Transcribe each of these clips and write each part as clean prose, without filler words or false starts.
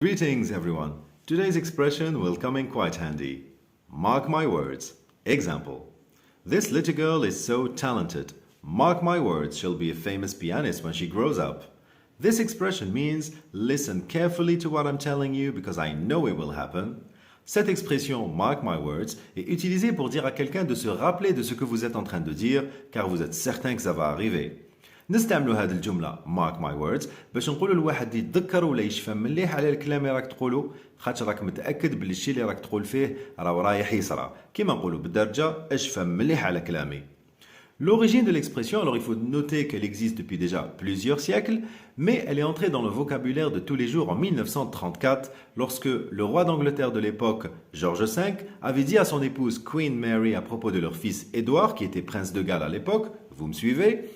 Greetings everyone. Today's expression will come in quite handy. Mark my words. Example. This little girl is so talented. Mark my words, she'll be a famous pianist when she grows up. This expression means listen carefully to what I'm telling you because I know it will happen. Cette expression mark my words est utilisée pour dire à quelqu'un de se rappeler de ce que vous êtes en train de dire car vous êtes certain que ça va arriver. نستعملوا هذه الجملة mark my words باش نقولوا لواحد يتذكر ولا يشفى مليح على الكلام اللي راك تقوله خاطر راك متأكد بلي الشيء اللي راك تقول فيه راه رايح يصرى كيما نقولوا بالدرجة اشفى مليح على كلامي. L'origine de l'expression, alors il faut noter qu'elle existe depuis déjà plusieurs siècles, mais elle est entrée dans le vocabulaire de tous les jours en 1934 lorsque le roi d'Angleterre de l'époque, George V, avait dit à son épouse Queen Mary à propos de leur fils Édouard, qui était prince de Galles à l'époque, vous me suivez?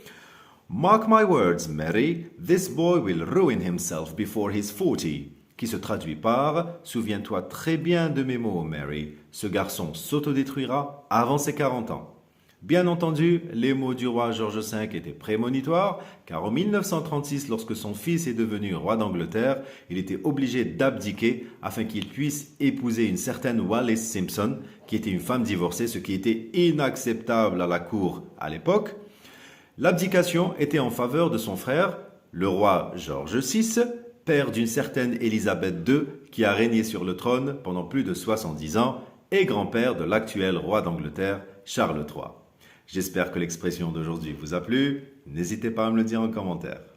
Mark my words, Mary, this boy will ruin himself before he's 40. Qui se traduit par souviens-toi très bien de mes mots, Mary. Ce garçon s'autodétruira avant ses 40 ans. Bien entendu, les mots du roi George V étaient prémonitoires, car en 1936, lorsque son fils est devenu roi d'Angleterre, il était obligé d'abdiquer afin qu'il puisse épouser une certaine Wallis Simpson, qui était une femme divorcée, ce qui était inacceptable à la cour à l'époque. L'abdication était en faveur de son frère, le roi George VI, père d'une certaine Élisabeth II qui a régné sur le trône pendant plus de 70 ans et grand-père de l'actuel roi d'Angleterre, Charles III. J'espère que l'expression d'aujourd'hui vous a plu. N'hésitez pas à me le dire en commentaire.